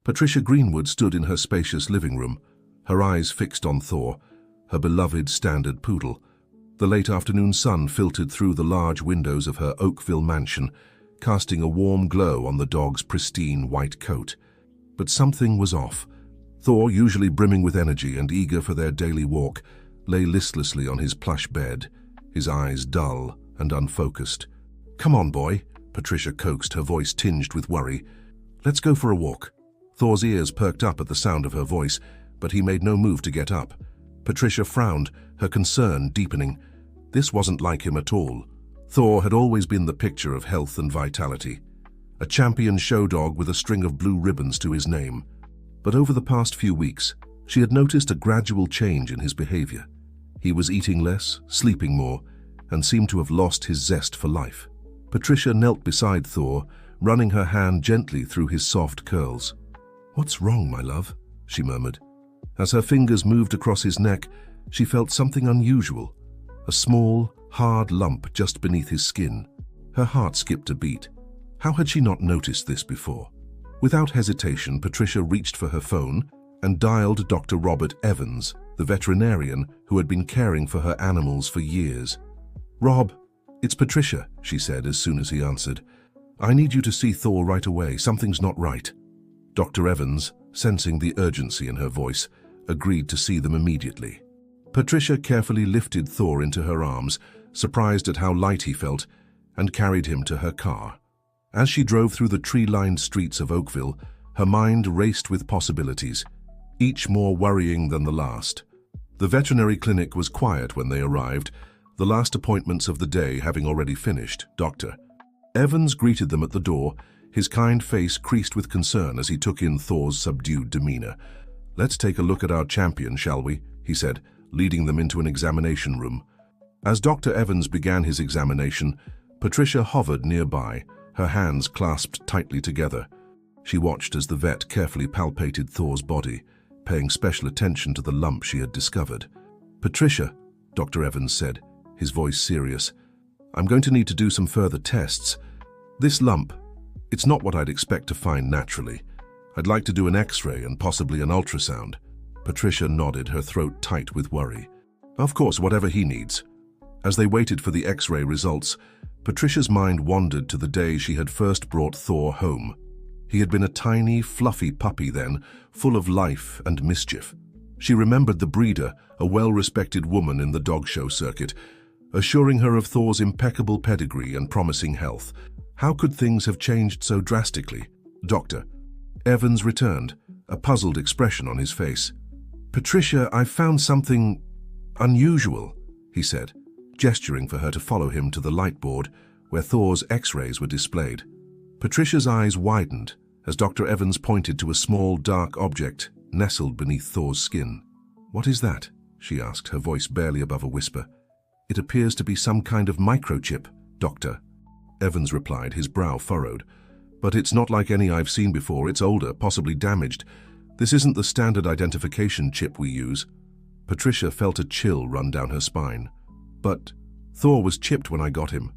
Patricia Greenwood stood in her spacious living room, her eyes fixed on Thor, her beloved standard poodle. The late afternoon sun filtered through the large windows of her Oakville mansion, casting a warm glow on the dog's pristine white coat. But something was off. Thor, usually brimming with energy and eager for their daily walk, lay listlessly on his plush bed, his eyes dull and unfocused. "Come on, boy," Patricia coaxed, her voice tinged with worry. "Let's go for a walk." Thor's ears perked up at the sound of her voice, but he made no move to get up. Patricia frowned, her concern deepening. This wasn't like him at all. Thor had always been the picture of health and vitality, a champion show dog with a string of blue ribbons to his name. But over the past few weeks, she had noticed a gradual change in his behavior. He was eating less, sleeping more, and seemed to have lost his zest for life. Patricia knelt beside Thor, running her hand gently through his soft curls. "What's wrong, my love?" she murmured. As her fingers moved across his neck, she felt something unusual, a small, hard lump just beneath his skin. Her heart skipped a beat. How had she not noticed this before? Without hesitation, Patricia reached for her phone and dialed Dr. Robert Evans, the veterinarian who had been caring for her animals for years. "Rob, it's Patricia," she said as soon as he answered. "I need you to see Thor right away. Something's not right." Dr. Evans, sensing the urgency in her voice, agreed to see them immediately. Patricia carefully lifted Thor into her arms, surprised at how light he felt, and carried him to her car. As she drove through the tree-lined streets of Oakville, her mind raced with possibilities, each more worrying than the last. The veterinary clinic was quiet when they arrived, the last appointments of the day having already finished. Dr. Evans greeted them at the door, his kind face creased with concern as he took in Thor's subdued demeanor. "Let's take a look at our champion, shall we?" he said, leading them into an examination room. As Dr. Evans began his examination, Patricia hovered nearby, her hands clasped tightly together. She watched as the vet carefully palpated Thor's body, paying special attention to the lump she had discovered. "Patricia," Dr. Evans said, his voice serious, "I'm going to need to do some further tests. This lump, it's not what I'd expect to find naturally. I'd like to do an X-ray and possibly an ultrasound." Patricia nodded, her throat tight with worry. "Of course, whatever he needs." As they waited for the X-ray results, Patricia's mind wandered to the day she had first brought Thor home. He had been a tiny, fluffy puppy then, full of life and mischief. She remembered the breeder, a well-respected woman in the dog show circuit, assuring her of Thor's impeccable pedigree and promising health. How could things have changed so drastically? Dr. Evans returned, a puzzled expression on his face. "Patricia, I found something unusual," he said, gesturing for her to follow him to the light board where Thor's X-rays were displayed. Patricia's eyes widened as Dr. Evans pointed to a small, dark object nestled beneath Thor's skin. "What is that?" she asked, her voice barely above a whisper. "It appears to be some kind of microchip, Doctor," Evans replied, his brow furrowed. "But it's not like any I've seen before. It's older, possibly damaged. This isn't the standard identification chip we use." Patricia felt a chill run down her spine. "But Thor was chipped when I got him.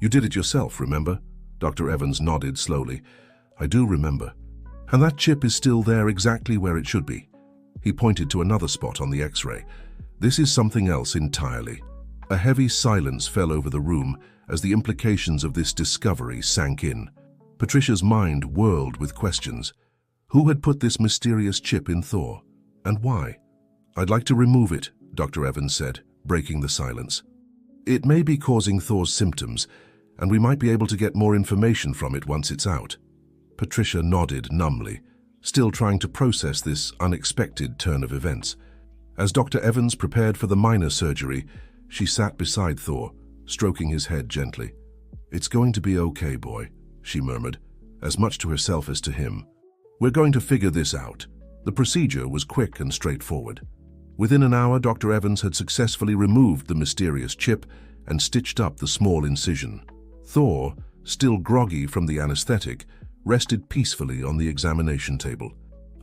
You did it yourself, remember?" Dr. Evans nodded slowly. "I do remember. And that chip is still there exactly where it should be." He pointed to another spot on the X-ray. "This is something else entirely." A heavy silence fell over the room as the implications of this discovery sank in. Patricia's mind whirled with questions. Who had put this mysterious chip in Thor? And why? "I'd like to remove it," Dr. Evans said, breaking the silence. "It may be causing Thor's symptoms, and we might be able to get more information from it once it's out." Patricia nodded numbly, still trying to process this unexpected turn of events. As Dr. Evans prepared for the minor surgery, she sat beside Thor, stroking his head gently. "It's going to be okay, boy," she murmured, as much to herself as to him. "We're going to figure this out." The procedure was quick and straightforward. Within an hour, Dr. Evans had successfully removed the mysterious chip and stitched up the small incision. Thor, still groggy from the anesthetic, rested peacefully on the examination table.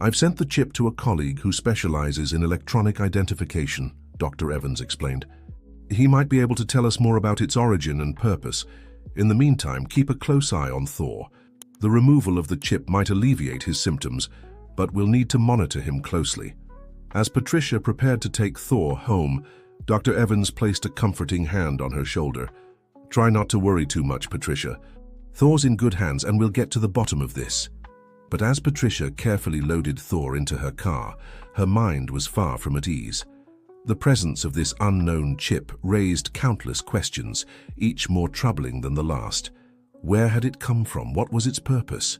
"I've sent the chip to a colleague who specializes in electronic identification," Dr. Evans explained. "He might be able to tell us more about its origin and purpose. In the meantime, keep a close eye on Thor. The removal of the chip might alleviate his symptoms, but we'll need to monitor him closely. As Patricia prepared to take Thor home, Dr. Evans placed a comforting hand on her shoulder. "Try not to worry too much, Patricia. Thor's in good hands and we'll get to the bottom of this." But as Patricia carefully loaded Thor into her car, her mind was far from at ease. The presence of this unknown chip raised countless questions, each more troubling than the last. Where had it come from? What was its purpose?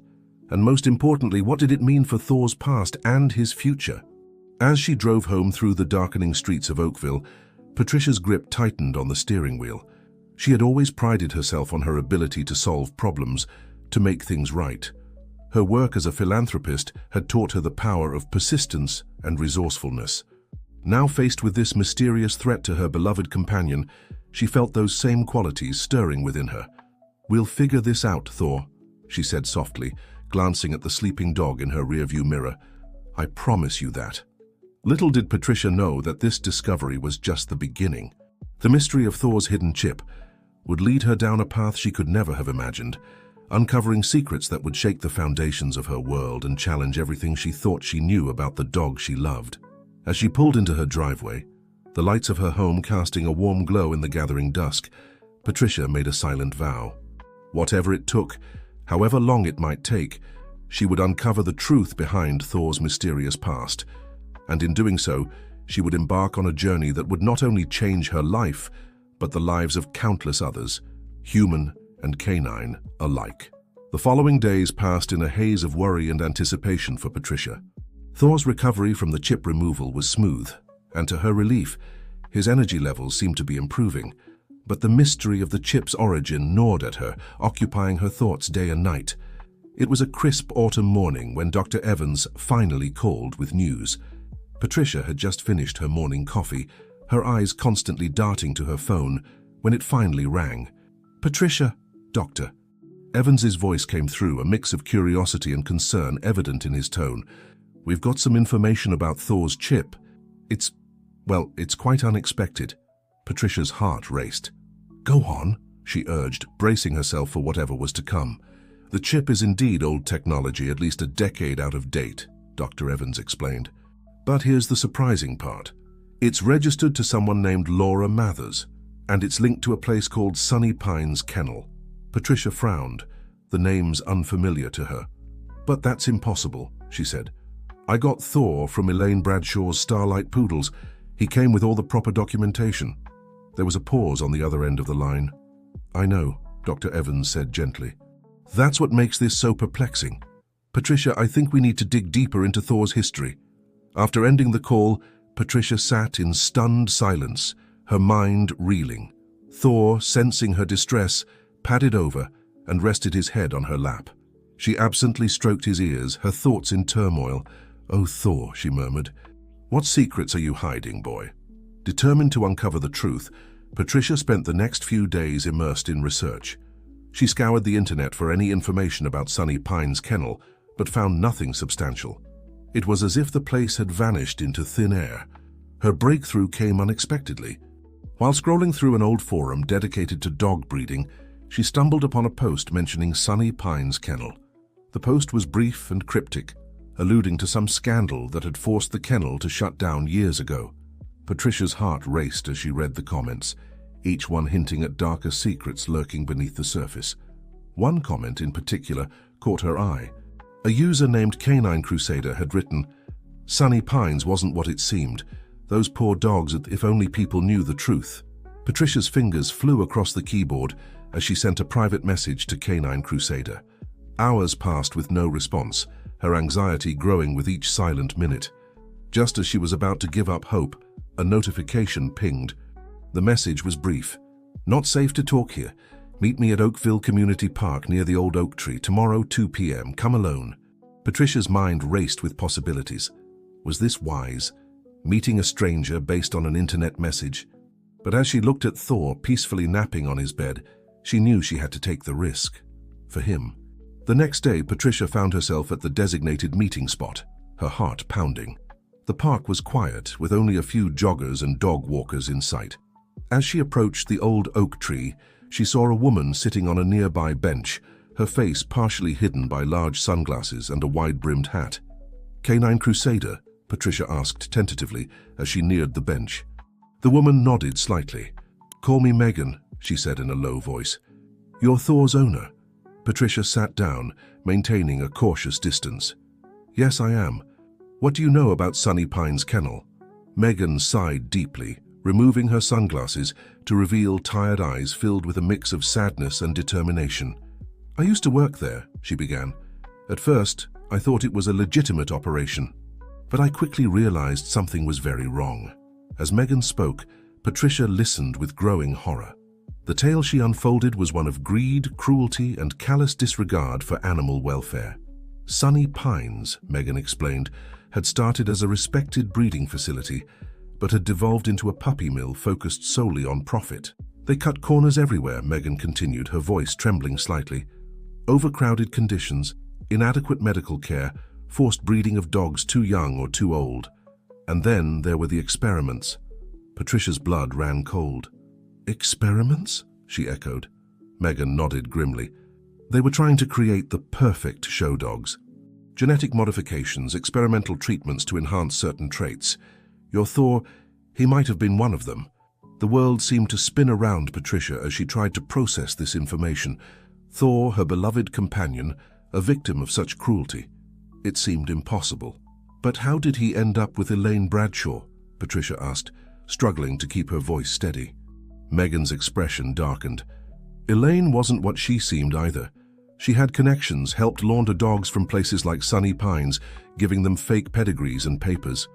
And most importantly, what did it mean for Thor's past and his future? As she drove home through the darkening streets of Oakville, Patricia's grip tightened on the steering wheel. She had always prided herself on her ability to solve problems, to make things right. Her work as a philanthropist had taught her the power of persistence and resourcefulness. Now faced with this mysterious threat to her beloved companion, she felt those same qualities stirring within her. "We'll figure this out, Thor," she said softly, glancing at the sleeping dog in her rearview mirror. "I promise you that." Little did Patricia know that this discovery was just the beginning. The mystery of Thor's hidden chip would lead her down a path she could never have imagined, uncovering secrets that would shake the foundations of her world and challenge everything she thought she knew about the dog she loved. As she pulled into her driveway, the lights of her home casting a warm glow in the gathering dusk, Patricia made a silent vow. Whatever it took, however long it might take, she would uncover the truth behind Thor's mysterious past. And in doing so, she would embark on a journey that would not only change her life, but the lives of countless others, human and canine alike. The following days passed in a haze of worry and anticipation for Patricia. Thor's recovery from the chip removal was smooth, and to her relief, his energy levels seemed to be improving. But the mystery of the chip's origin gnawed at her, occupying her thoughts day and night. It was a crisp autumn morning when Dr. Evans finally called with news. Patricia had just finished her morning coffee, her eyes constantly darting to her phone, when it finally rang. "Patricia, Doctor." Evans's voice came through, a mix of curiosity and concern evident in his tone. "We've got some information about Thor's chip. It's quite unexpected." Patricia's heart raced. "Go on," she urged, bracing herself for whatever was to come. "The chip is indeed old technology, at least a decade out of date," Dr. Evans explained. "But here's the surprising part. It's registered to someone named Laura Mathers, and it's linked to a place called Sunny Pines Kennel." Patricia frowned, the names unfamiliar to her. "But that's impossible," she said. "I got Thor from Elaine Bradshaw's Starlight Poodles. He came with all the proper documentation." There was a pause on the other end of the line. "I know," Dr. Evans said gently. "That's what makes this so perplexing. Patricia, I think we need to dig deeper into Thor's history." After ending the call, Patricia sat in stunned silence, her mind reeling. Thor, sensing her distress, padded over and rested his head on her lap. She absently stroked his ears, her thoughts in turmoil. "Oh, Thor," she murmured, "what secrets are you hiding, boy?" Determined to uncover the truth, Patricia spent the next few days immersed in research. She scoured the internet for any information about Sunny Pines Kennel, but found nothing substantial. It was as if the place had vanished into thin air. Her breakthrough came unexpectedly. While scrolling through an old forum dedicated to dog breeding, she stumbled upon a post mentioning Sunny Pines Kennel. The post was brief and cryptic, alluding to some scandal that had forced the kennel to shut down years ago. Patricia's heart raced as she read the comments, each one hinting at darker secrets lurking beneath the surface. One comment in particular caught her eye. A user named Canine Crusader had written, "Sunny Pines wasn't what it seemed. Those poor dogs, if only people knew the truth." Patricia's fingers flew across the keyboard as she sent a private message to Canine Crusader. Hours passed with no response, her anxiety growing with each silent minute. Just as she was about to give up hope, a notification pinged. The message was brief. "Not safe to talk here. Meet me at Oakville Community Park near the old oak tree, tomorrow 2 p.m. Come alone." Patricia's mind raced with possibilities. Was this wise? Meeting a stranger based on an internet message? But as she looked at Thor peacefully napping on his bed, she knew she had to take the risk. For him. The next day, Patricia found herself at the designated meeting spot, her heart pounding. The park was quiet, with only a few joggers and dog walkers in sight. As she approached the old oak tree, she saw a woman sitting on a nearby bench, her face partially hidden by large sunglasses and a wide-brimmed hat. Canine Crusader? Patricia asked tentatively as she neared the bench. The woman nodded slightly. Call me Megan, she said in a low voice. You're Thor's owner? Patricia sat down, maintaining a cautious distance. Yes, I am. What do you know about Sunny Pine's kennel? Megan sighed deeply, removing her sunglasses to reveal tired eyes filled with a mix of sadness and determination. I used to work there, she began. At first, I thought it was a legitimate operation, but I quickly realized something was very wrong. As Megan spoke, Patricia listened with growing horror. The tale she unfolded was one of greed, cruelty, and callous disregard for animal welfare. Sunny Pines, Megan explained, had started as a respected breeding facility, but had devolved into a puppy mill focused solely on profit. They cut corners everywhere, Megan continued, her voice trembling slightly. Overcrowded conditions, inadequate medical care, forced breeding of dogs too young or too old. And then there were the experiments. Patricia's blood ran cold. Experiments? She echoed. Megan nodded grimly. They were trying to create the perfect show dogs. Genetic modifications, experimental treatments to enhance certain traits. Your Thor, he might have been one of them. The world seemed to spin around Patricia as she tried to process this information. Thor, her beloved companion, a victim of such cruelty. It seemed impossible. But how did he end up with Elaine Bradshaw? Patricia asked, struggling to keep her voice steady. Megan's expression darkened. Elaine wasn't what she seemed either. She had connections, helped launder dogs from places like Sunny Pines, giving them fake pedigrees and papers.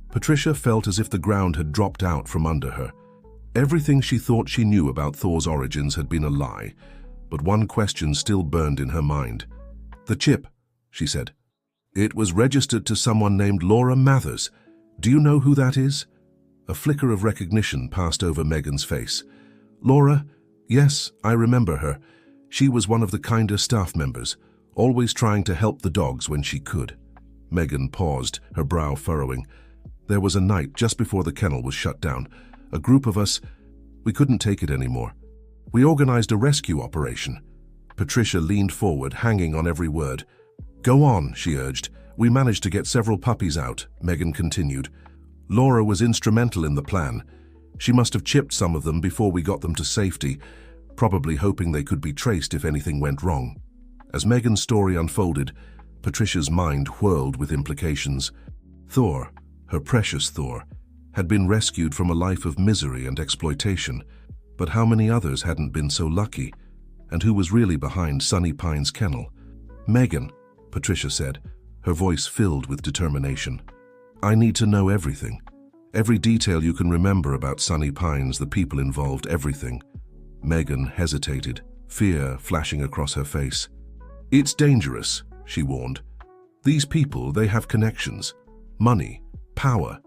Patricia felt as if the ground had dropped out from under her. Everything she thought she knew about Thor's origins had been a lie, but one question still burned in her mind. The chip, she said. It was registered to someone named Laura Mathers. Do you know who that is? A flicker of recognition passed over Megan's face. Laura? Yes, I remember her. She was one of the kinder staff members, always trying to help the dogs when she could. Megan paused, her brow furrowing. There was a night just before the kennel was shut down. A group of us, we couldn't take it anymore. We organized a rescue operation. Patricia leaned forward, hanging on every word. Go on, she urged. We managed to get several puppies out, Megan continued. Laura was instrumental in the plan. She must have chipped some of them before we got them to safety, probably hoping they could be traced if anything went wrong. As Megan's story unfolded, Patricia's mind whirled with implications. Thor, her precious Thor, had been rescued from a life of misery and exploitation, but how many others hadn't been so lucky? And who was really behind Sunny Pine's kennel? Megan, Patricia said, her voice filled with determination. I need to know everything. Every detail you can remember about Sunny Pines, the people involved, everything. Megan hesitated, fear flashing across her face. It's dangerous, she warned. These people, they have connections, money, power.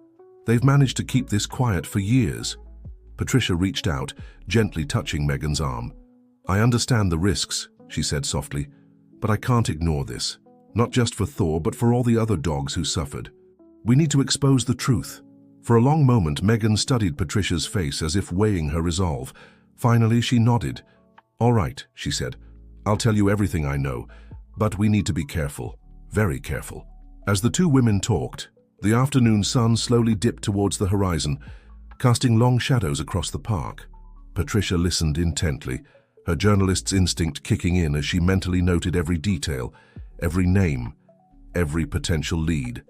They've managed to keep this quiet for years. Patricia reached out, gently touching Megan's arm. I understand the risks, she said softly, but I can't ignore this. Not just for Thor, but for all the other dogs who suffered. We need to expose the truth. For a long moment, Megan studied Patricia's face as if weighing her resolve. Finally, she nodded. All right, she said. I'll tell you everything I know, but we need to be careful, very careful. As the two women talked, the afternoon sun slowly dipped towards the horizon, casting long shadows across the park. Patricia listened intently, her journalist's instinct kicking in as she mentally noted every detail, every name, every potential lead.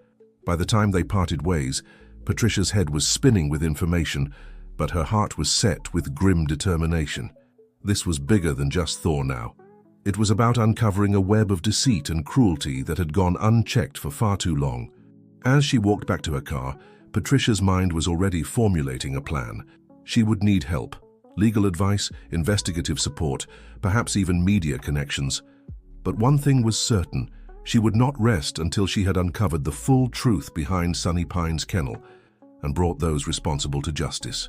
By the time they parted ways, Patricia's head was spinning with information, but her heart was set with grim determination. This was bigger than just Thor now. It was about uncovering a web of deceit and cruelty that had gone unchecked for far too long. As she walked back to her car, Patricia's mind was already formulating a plan. She would need help, legal advice, investigative support, perhaps even media connections. But one thing was certain, she would not rest until she had uncovered the full truth behind Sunny Pine's kennel and brought those responsible to justice.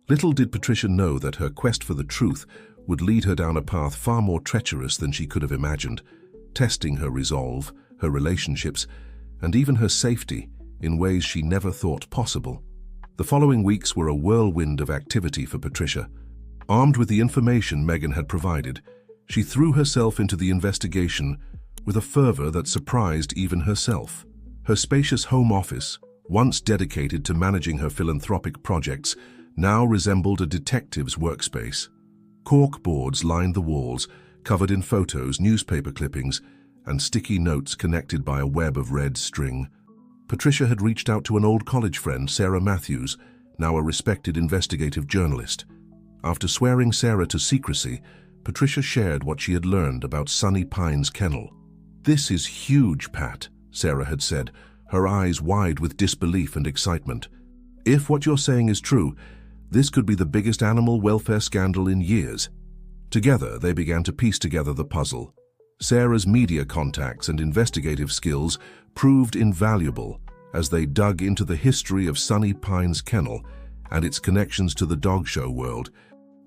Little did Patricia know that her quest for the truth would lead her down a path far more treacherous than she could have imagined, testing her resolve, her relationships, and even her safety in ways she never thought possible. The following weeks were a whirlwind of activity for Patricia. Armed with the information Megan had provided, she threw herself into the investigation with a fervor that surprised even herself. Her spacious home office, once dedicated to managing her philanthropic projects, now resembled a detective's workspace. Cork boards lined the walls, covered in photos, newspaper clippings, and sticky notes connected by a web of red string. Patricia had reached out to an old college friend, Sarah Matthews, now a respected investigative journalist. After swearing Sarah to secrecy, Patricia shared what she had learned about Sunny Pine's kennel. "This is huge, Pat," Sarah had said, her eyes wide with disbelief and excitement. "If what you're saying is true, this could be the biggest animal welfare scandal in years." Together, they began to piece together the puzzle. Sarah's media contacts and investigative skills proved invaluable as they dug into the history of Sunny Pine's kennel and its connections to the dog show world.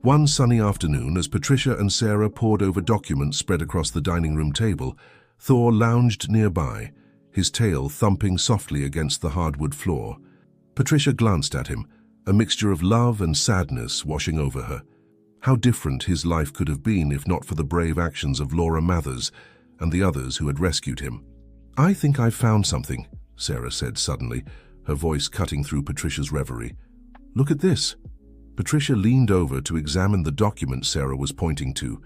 One sunny afternoon, as Patricia and Sarah pored over documents spread across the dining room table, Thor lounged nearby, his tail thumping softly against the hardwood floor. Patricia glanced at him, a mixture of love and sadness washing over her. How different his life could have been if not for the brave actions of Laura Mathers and the others who had rescued him. "I think I've found something," Sarah said suddenly, her voice cutting through Patricia's reverie. "Look at this." Patricia leaned over to examine the document Sarah was pointing to.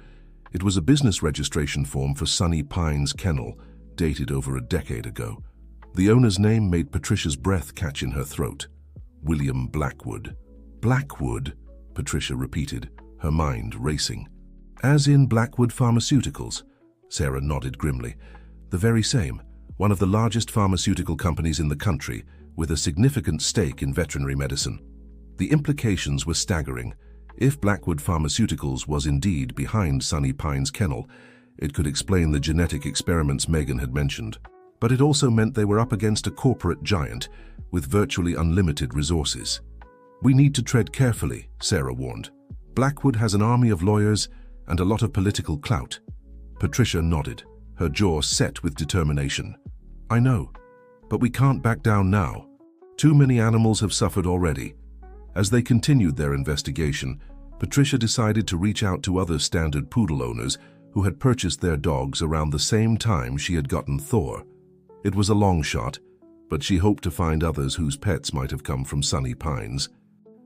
It was a business registration form for Sunny Pine's kennel, dated over a decade ago. The owner's name made Patricia's breath catch in her throat. William Blackwood. "Blackwood," Patricia repeated, her mind racing. "As in Blackwood Pharmaceuticals?" Sarah nodded grimly. "The very same. One of the largest pharmaceutical companies in the country, with a significant stake in veterinary medicine." The implications were staggering. If Blackwood Pharmaceuticals was indeed behind Sunny Pine's kennel, it could explain the genetic experiments Megan had mentioned. But it also meant they were up against a corporate giant with virtually unlimited resources. "We need to tread carefully," Sarah warned. "Blackwood has an army of lawyers and a lot of political clout." Patricia nodded, her jaw set with determination. "I know, but we can't back down now. Too many animals have suffered already." As they continued their investigation, Patricia decided to reach out to other standard poodle owners who had purchased their dogs around the same time she had gotten Thor. It was a long shot, but she hoped to find others whose pets might have come from Sunny Pines.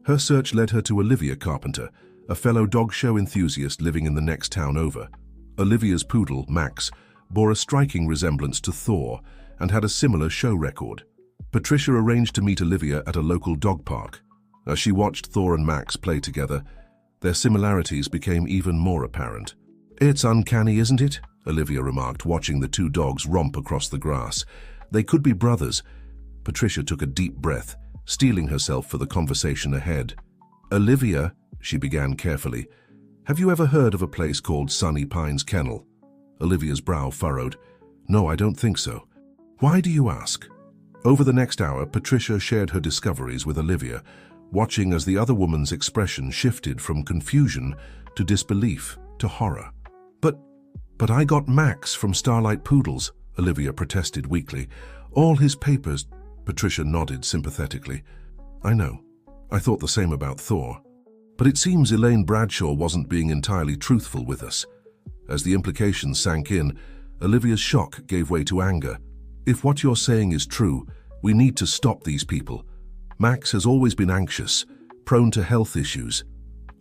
Her search led her to Olivia Carpenter, a fellow dog show enthusiast living in the next town over. Olivia's poodle, Max, bore a striking resemblance to Thor and had a similar show record. Patricia arranged to meet Olivia at a local dog park. As she watched Thor and Max play together, their similarities became even more apparent. "It's uncanny, isn't it?" Olivia remarked, watching the two dogs romp across the grass. "They could be brothers." Patricia took a deep breath, steeling herself for the conversation ahead. "Olivia," she began carefully, "have you ever heard of a place called Sunny Pine's Kennel?" Olivia's brow furrowed. "No, I don't think so." "Why do you ask?" Over the next hour, Patricia shared her discoveries with Olivia, watching as the other woman's expression shifted from confusion to disbelief to horror. But I got Max from Starlight Poodles," Olivia protested weakly. "All his papers." Patricia nodded sympathetically. "I know. I thought the same about Thor. But it seems Elaine Bradshaw wasn't being entirely truthful with us." As the implications sank in, Olivia's shock gave way to anger. "If what you're saying is true, we need to stop these people. Max has always been anxious, prone to health issues.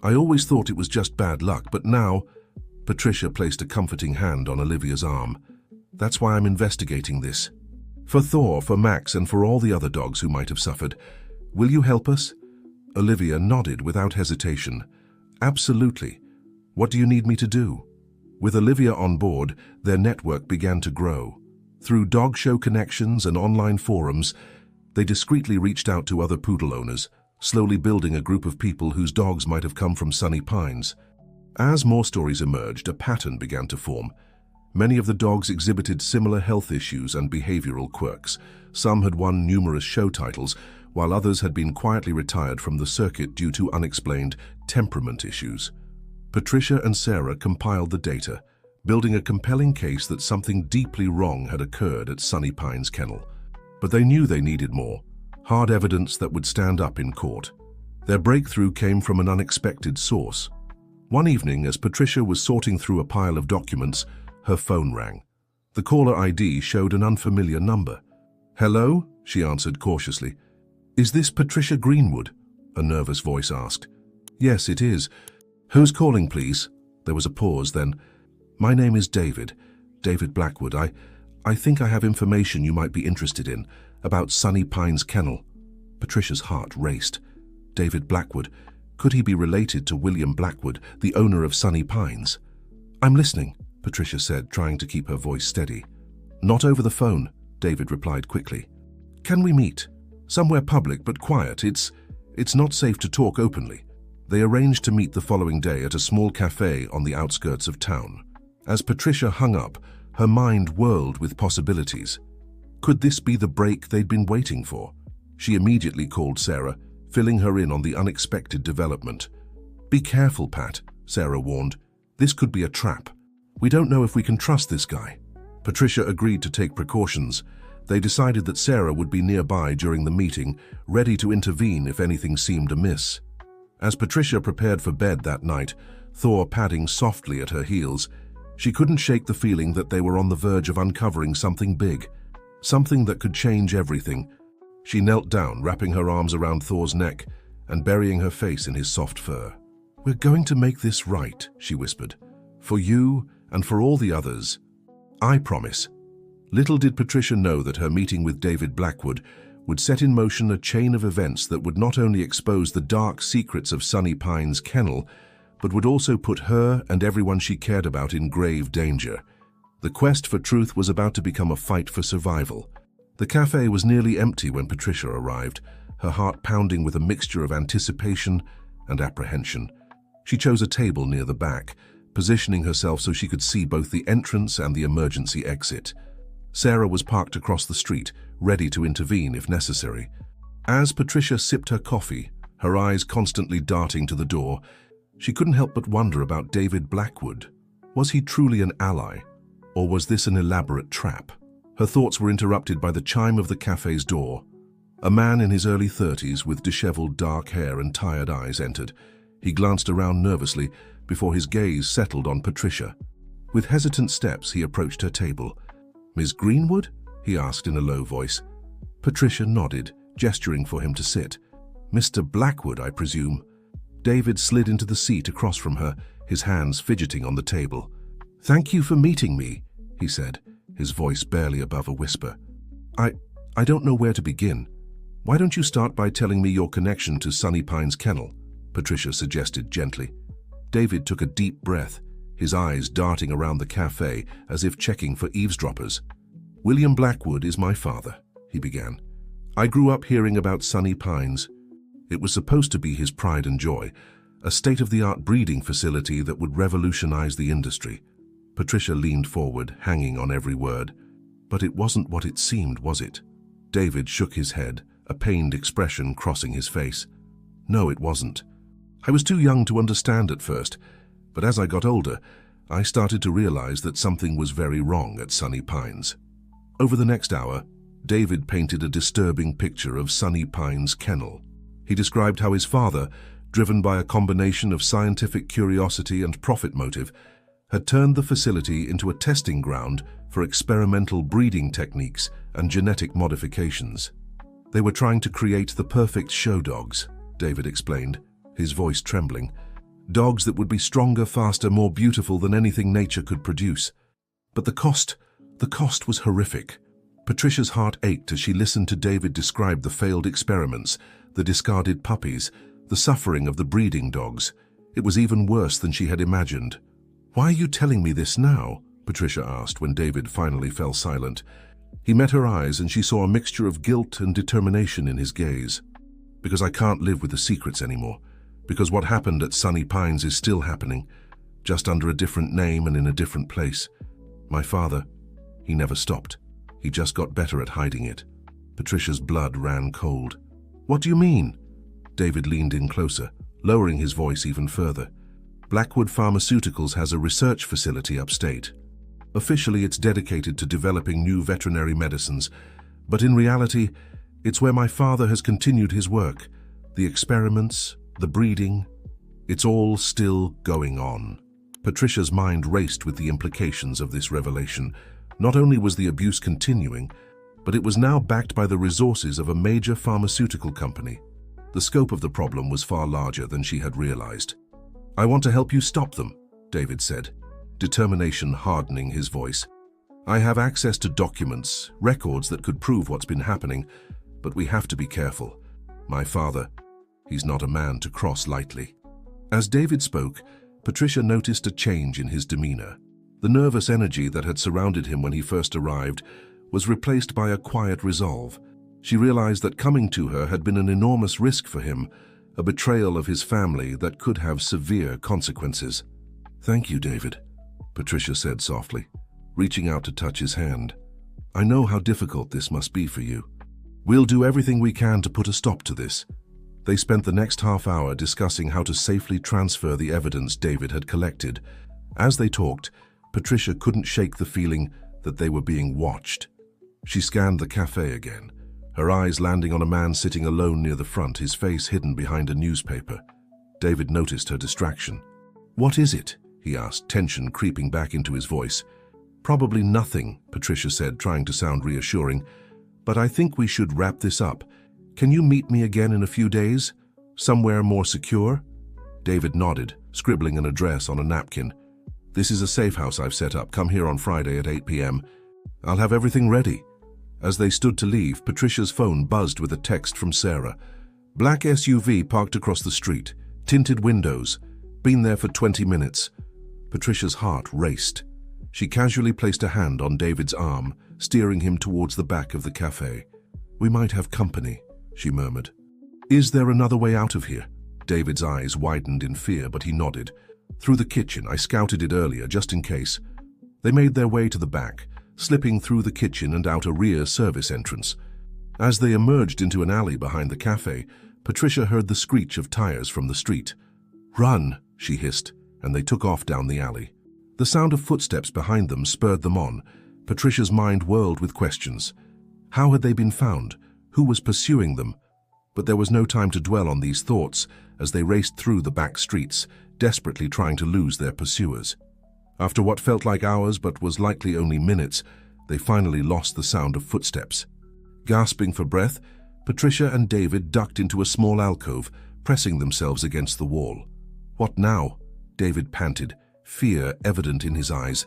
I always thought it was just bad luck, but now..." Patricia placed a comforting hand on Olivia's arm. "That's why I'm investigating this. For Thor, for Max, and for all the other dogs who might have suffered. Will you help us?" Olivia nodded without hesitation. "Absolutely. What do you need me to do?" With Olivia on board, their network began to grow. Through dog show connections and online forums, they discreetly reached out to other poodle owners, slowly building a group of people whose dogs might have come from Sunny Pines. As more stories emerged, a pattern began to form. Many of the dogs exhibited similar health issues and behavioral quirks. Some had won numerous show titles, while others had been quietly retired from the circuit due to unexplained temperament issues. Patricia and Sarah compiled the data, building a compelling case that something deeply wrong had occurred at Sunny Pine's kennel. But they knew they needed more, hard evidence that would stand up in court. Their breakthrough came from an unexpected source. One evening, as Patricia was sorting through a pile of documents, her phone rang. The caller ID showed an unfamiliar number. "Hello?" she answered cautiously. "Is this Patricia Greenwood?" a nervous voice asked. "Yes, it is. Who's calling, please?" There was a pause, then, "My name is David Blackwood. I think I have information you might be interested in, about Sunny Pines Kennel." Patricia's heart raced. David Blackwood. Could he be related to William Blackwood, the owner of Sunny Pines? "I'm listening," Patricia said, trying to keep her voice steady. "Not over the phone," David replied quickly. "Can we meet? Somewhere public but quiet. It's not safe to talk openly." They arranged to meet the following day at a small cafe on the outskirts of town. As Patricia hung up, her mind whirled with possibilities. Could this be the break they'd been waiting for? She immediately called Sarah, filling her in on the unexpected development. "Be careful, Pat," Sarah warned. "This could be a trap. We don't know if we can trust this guy." Patricia agreed to take precautions. They decided that Sarah would be nearby during the meeting, ready to intervene if anything seemed amiss. As Patricia prepared for bed that night, Thor padding softly at her heels, she couldn't shake the feeling that they were on the verge of uncovering something big, something that could change everything. She knelt down, wrapping her arms around Thor's neck and burying her face in his soft fur. "We're going to make this right," she whispered. "For you and for all the others. I promise." Little did Patricia know that her meeting with David Blackwood would set in motion a chain of events that would not only expose the dark secrets of Sunny Pines Kennel, but would also put her and everyone she cared about in grave danger. The quest for truth was about to become a fight for survival. The cafe was nearly empty when Patricia arrived, her heart pounding with a mixture of anticipation and apprehension. She chose a table near the back, positioning herself so she could see both the entrance and the emergency exit. Sarah was parked across the street, ready to intervene if necessary. As Patricia sipped her coffee, her eyes constantly darting to the door, she couldn't help but wonder about David Blackwood. Was he truly an ally, or was this an elaborate trap? Her thoughts were interrupted by the chime of the cafe's door. A man in his early 30s with disheveled dark hair and tired eyes entered. He glanced around nervously before his gaze settled on Patricia. With hesitant steps, he approached her table. "Miss Greenwood?" he asked in a low voice. Patricia nodded, gesturing for him to sit. "Mr. Blackwood, I presume?" David slid into the seat across from her, his hands fidgeting on the table. "Thank you for meeting me," he said, his voice barely above a whisper. I don't know where to begin. Why don't you start by telling me your connection to Sunny Pines Kennel?" Patricia suggested gently. David took a deep breath, his eyes darting around the cafe as if checking for eavesdroppers. "William Blackwood is my father," he began. "I grew up hearing about Sunny Pines. It was supposed to be his pride and joy, a state-of-the-art breeding facility that would revolutionize the industry." Patricia leaned forward, hanging on every word. "But it wasn't what it seemed, was it?" David shook his head, a pained expression crossing his face. "No, it wasn't. I was too young to understand at first, but as I got older, I started to realize that something was very wrong at Sunny Pines." Over the next hour, David painted a disturbing picture of Sunny Pines Kennel. He described how his father, driven by a combination of scientific curiosity and profit motive, had turned the facility into a testing ground for experimental breeding techniques and genetic modifications. "They were trying to create the perfect show dogs," David explained, his voice trembling. "Dogs that would be stronger, faster, more beautiful than anything nature could produce. But the cost was horrific." Patricia's heart ached as she listened to David describe the failed experiments, the discarded puppies, the suffering of the breeding dogs. It was even worse than she had imagined. "Why are you telling me this now?" Patricia asked when David finally fell silent. He met her eyes and she saw a mixture of guilt and determination in his gaze. "Because I can't live with the secrets anymore. Because what happened at Sunny Pines is still happening, just under a different name and in a different place. My father, he never stopped. He just got better at hiding it." Patricia's blood ran cold. "What do you mean?" David leaned in closer, lowering his voice even further. "Blackwood Pharmaceuticals has a research facility upstate. Officially, it's dedicated to developing new veterinary medicines, but in reality, it's where my father has continued his work. The experiments, the breeding, it's all still going on." Patricia's mind raced with the implications of this revelation. Not only was the abuse continuing, but it was now backed by the resources of a major pharmaceutical company. The scope of the problem was far larger than she had realized. "I want to help you stop them," David said, determination hardening his voice. "I have access to documents, records that could prove what's been happening, but we have to be careful. My father, he's not a man to cross lightly." As David spoke, Patricia noticed a change in his demeanor. The nervous energy that had surrounded him when he first arrived was replaced by a quiet resolve. She realized that coming to her had been an enormous risk for him, a betrayal of his family that could have severe consequences. "Thank you, David," Patricia said softly, reaching out to touch his hand. "I know how difficult this must be for you. We'll do everything we can to put a stop to this." They spent the next half hour discussing how to safely transfer the evidence David had collected. As they talked, Patricia couldn't shake the feeling that they were being watched. She scanned the cafe again, her eyes landing on a man sitting alone near the front, his face hidden behind a newspaper. David noticed her distraction. "What is it?" he asked, tension creeping back into his voice. "Probably nothing," Patricia said, trying to sound reassuring. "But I think we should wrap this up. Can you meet me again in a few days? Somewhere more secure?" David nodded, scribbling an address on a napkin. "This is a safe house I've set up. Come here on Friday at 8 p.m. I'll have everything ready." As they stood to leave, Patricia's phone buzzed with a text from Sarah. "Black SUV parked across the street. Tinted windows. Been there for 20 minutes. Patricia's heart raced. She casually placed a hand on David's arm, steering him towards the back of the cafe. "We might have company," she murmured. "Is there another way out of here?" David's eyes widened in fear, but he nodded. "Through the kitchen. I scouted it earlier, just in case." They made their way to the back, slipping through the kitchen and out a rear service entrance. As they emerged into an alley behind the cafe, Patricia heard the screech of tires from the street. "Run," she hissed, and they took off down the alley. The sound of footsteps behind them spurred them on. Patricia's mind whirled with questions. How had they been found? Who was pursuing them? But there was no time to dwell on these thoughts as they raced through the back streets, desperately trying to lose their pursuers. After what felt like hours but was likely only minutes, they finally lost the sound of footsteps. Gasping for breath, Patricia and David ducked into a small alcove, pressing themselves against the wall. "What now?" David panted, fear evident in his eyes.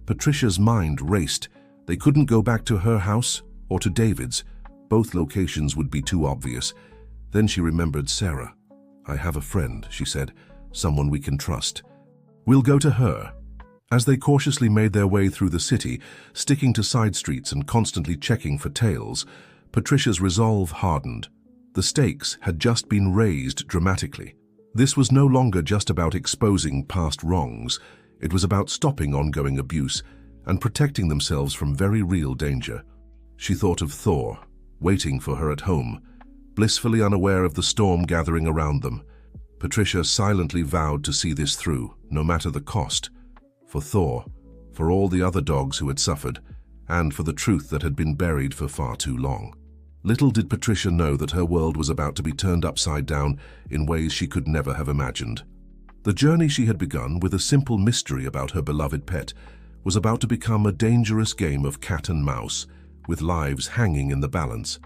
Patricia's mind raced. They couldn't go back to her house or to David's. Both locations would be too obvious. Then she remembered Sarah. "I have a friend," she said, "someone we can trust. We'll go to her." As they cautiously made their way through the city, sticking to side streets and constantly checking for tails, Patricia's resolve hardened. The stakes had just been raised dramatically. This was no longer just about exposing past wrongs. It was about stopping ongoing abuse and protecting themselves from very real danger. She thought of Thor, waiting for her at home, blissfully unaware of the storm gathering around them. Patricia silently vowed to see this through, no matter the cost. For Thor, for all the other dogs who had suffered, and for the truth that had been buried for far too long. Little did Patricia know that her world was about to be turned upside down in ways she could never have imagined. The journey she had begun with a simple mystery about her beloved pet was about to become a dangerous game of cat and mouse, with lives hanging in the balance.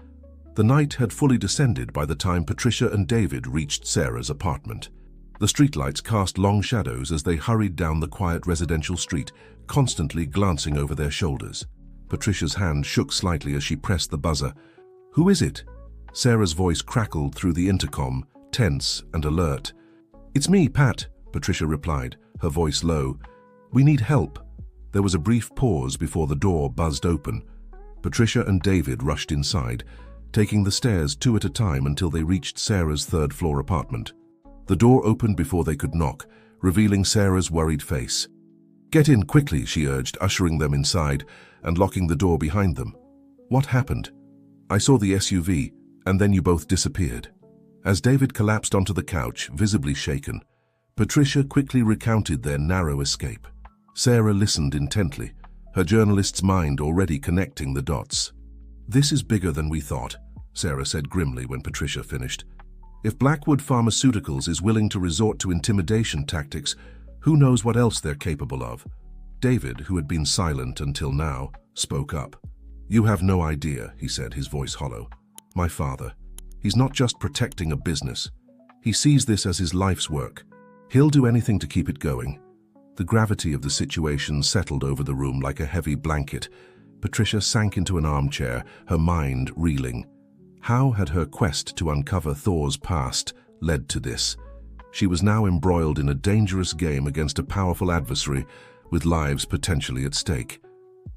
The night had fully descended by the time Patricia and David reached Sarah's apartment. The streetlights cast long shadows as they hurried down the quiet residential street, constantly glancing over their shoulders. Patricia's hand shook slightly as she pressed the buzzer. "Who is it?" Sarah's voice crackled through the intercom, tense and alert. "It's me, Pat," Patricia replied, her voice low. "We need help." There was a brief pause before the door buzzed open. Patricia and David rushed inside, taking the stairs two at a time until they reached Sarah's third-floor apartment. The door opened before they could knock, revealing Sarah's worried face. "Get in quickly," she urged, ushering them inside and locking the door behind them. "What happened?" "I saw the SUV, and then you both disappeared." As David collapsed onto the couch, visibly shaken, Patricia quickly recounted their narrow escape. Sarah listened intently, her journalist's mind already connecting the dots. "This is bigger than we thought," Sarah said grimly when Patricia finished. "If Blackwood Pharmaceuticals is willing to resort to intimidation tactics, who knows what else they're capable of?" David, who had been silent until now, spoke up. You have no idea, he said, his voice hollow. My father. He's not just protecting a business. He sees this as his life's work. He'll do anything to keep it going. The gravity of the situation settled over the room like a heavy blanket. Patricia sank into an armchair, her mind reeling. How had her quest to uncover Thor's past led to this? She was now embroiled in a dangerous game against a powerful adversary, with lives potentially at stake.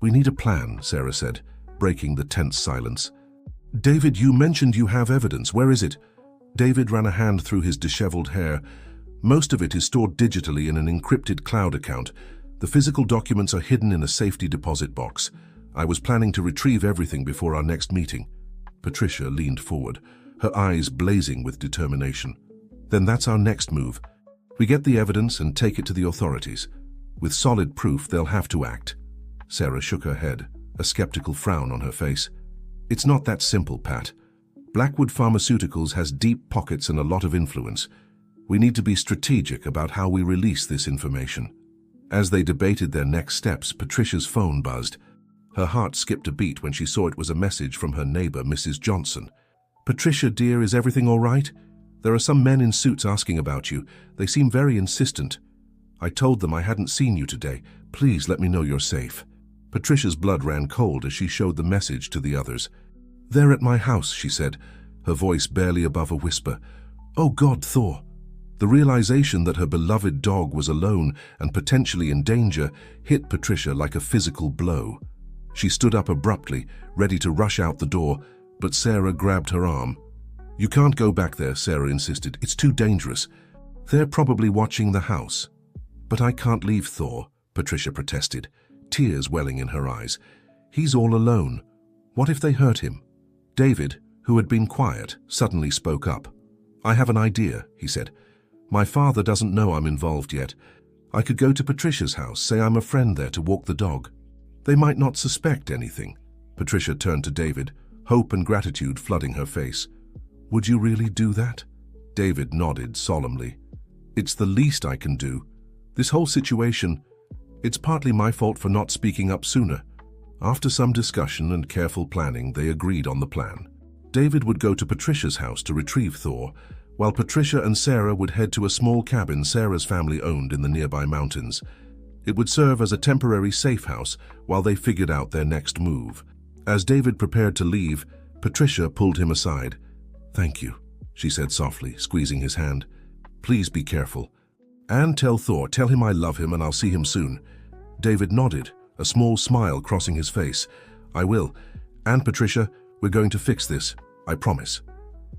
We need a plan, Sarah said, breaking the tense silence. David, you mentioned you have evidence. Where is it? David ran a hand through his disheveled hair. Most of it is stored digitally in an encrypted cloud account. The physical documents are hidden in a safety deposit box. I was planning to retrieve everything before our next meeting. Patricia leaned forward, her eyes blazing with determination. Then that's our next move. We get the evidence and take it to the authorities. With solid proof, they'll have to act. Sarah shook her head, a skeptical frown on her face. It's not that simple, Pat. Blackwood Pharmaceuticals has deep pockets and a lot of influence. We need to be strategic about how we release this information. As they debated their next steps, Patricia's phone buzzed. Her heart skipped a beat when she saw it was a message from her neighbor, Mrs. Johnson. Patricia, dear, is everything all right? There are some men in suits asking about you. They seem very insistent. I told them I hadn't seen you today. Please let me know you're safe. Patricia's blood ran cold as she showed the message to the others. They're at my house, she said, her voice barely above a whisper. Oh God, Thor. The realization that her beloved dog was alone and potentially in danger hit Patricia like a physical blow. She stood up abruptly, ready to rush out the door, but Sarah grabbed her arm. You can't go back there, Sarah insisted. It's too dangerous. They're probably watching the house. But I can't leave Thor, Patricia protested, tears welling in her eyes. He's all alone. What if they hurt him? David, who had been quiet, suddenly spoke up. I have an idea, he said. My father doesn't know I'm involved yet. I could go to Patricia's house, say I'm a friend there to walk the dog. They might not suspect anything. Patricia turned to David, hope and gratitude flooding her face. Would you really do that? David nodded solemnly. It's the least I can do. This whole situation, it's partly my fault for not speaking up sooner. After some discussion and careful planning, they agreed on the plan. David would go to Patricia's house to retrieve Thor, while Patricia and Sarah would head to a small cabin Sarah's family owned in the nearby mountains. It would serve as a temporary safe house while they figured out their next move. As David prepared to leave, Patricia pulled him aside. Thank you, she said softly, squeezing his hand. Please be careful. And tell Thor, tell him I love him and I'll see him soon. David nodded, a small smile crossing his face. I will. And Patricia, we're going to fix this, I promise.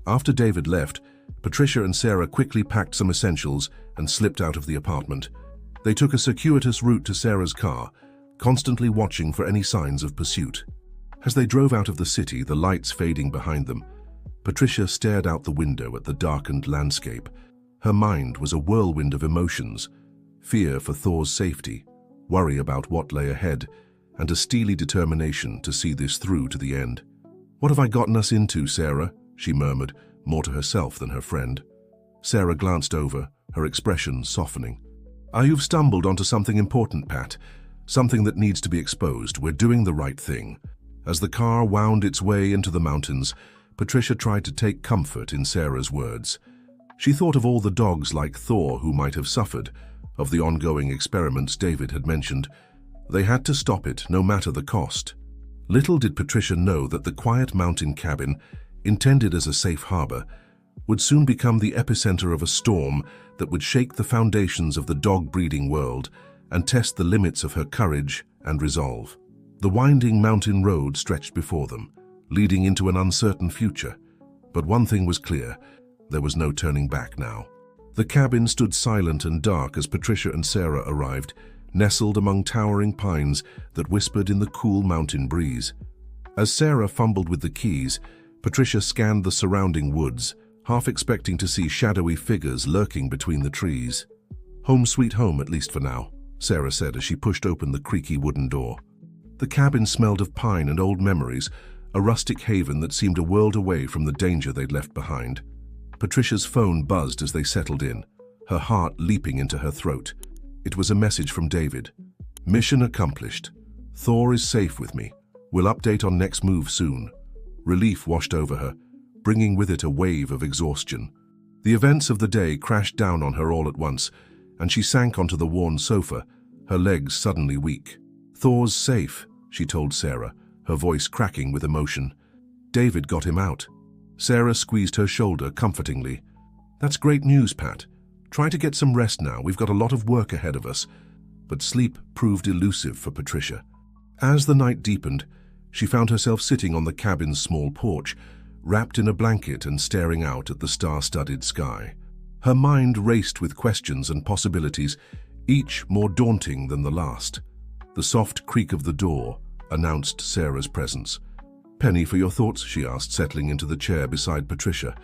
After David left, Patricia and Sarah quickly packed some essentials and slipped out of the apartment. They took a circuitous route to Sarah's car, constantly watching for any signs of pursuit. As they drove out of the city, the lights fading behind them, Patricia stared out the window at the darkened landscape. Her mind was a whirlwind of emotions: fear for Thor's safety, worry about what lay ahead, and a steely determination to see this through to the end. What have I gotten us into, Sarah? She murmured, more to herself than her friend. Sarah glanced over, her expression softening. You've stumbled onto something important, Pat. Something that needs to be exposed. We're doing the right thing. As the car wound its way into the mountains, Patricia tried to take comfort in Sarah's words. She thought of all the dogs like Thor who might have suffered, of the ongoing experiments David had mentioned. They had to stop it, no matter the cost. Little did Patricia know that the quiet mountain cabin, intended as a safe harbor, would soon become the epicenter of a storm that would shake the foundations of the dog-breeding world and test the limits of her courage and resolve. The winding mountain road stretched before them, leading into an uncertain future. But one thing was clear: there was no turning back now. The cabin stood silent and dark as Patricia and Sarah arrived, nestled among towering pines that whispered in the cool mountain breeze. As Sarah fumbled with the keys, Patricia scanned the surrounding woods, half expecting to see shadowy figures lurking between the trees. Home sweet home, at least for now, Sarah said as she pushed open the creaky wooden door. The cabin smelled of pine and old memories, a rustic haven that seemed a world away from the danger they'd left behind. Patricia's phone buzzed as they settled in, her heart leaping into her throat. It was a message from David. Mission accomplished. Thor is safe with me. We'll update on next move soon. Relief washed over her, bringing with it a wave of exhaustion. The events of the day crashed down on her all at once, and she sank onto the worn sofa, her legs suddenly weak. "Thor's safe," she told Sarah, her voice cracking with emotion. "David got him out." Sarah squeezed her shoulder comfortingly. "That's great news, Pat. Try to get some rest now. We've got a lot of work ahead of us." But sleep proved elusive for Patricia. As the night deepened, she found herself sitting on the cabin's small porch, wrapped in a blanket and staring out at the star-studded sky. Her mind raced with questions and possibilities, each more daunting than the last. The soft creak of the door announced Sarah's presence. "Penny, for your thoughts?" she asked, settling into the chair beside Patricia.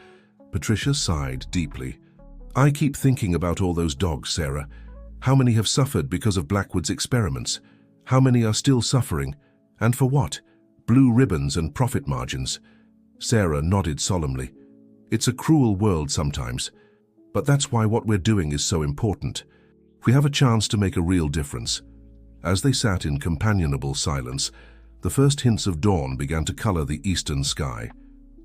Patricia sighed deeply. "I keep thinking about all those dogs, Sarah. How many have suffered because of Blackwood's experiments? How many are still suffering? And for what? Blue ribbons and profit margins." Sarah nodded solemnly. "It's a cruel world sometimes, but that's why what we're doing is so important. We have a chance to make a real difference." As they sat in companionable silence, the first hints of dawn began to color the eastern sky.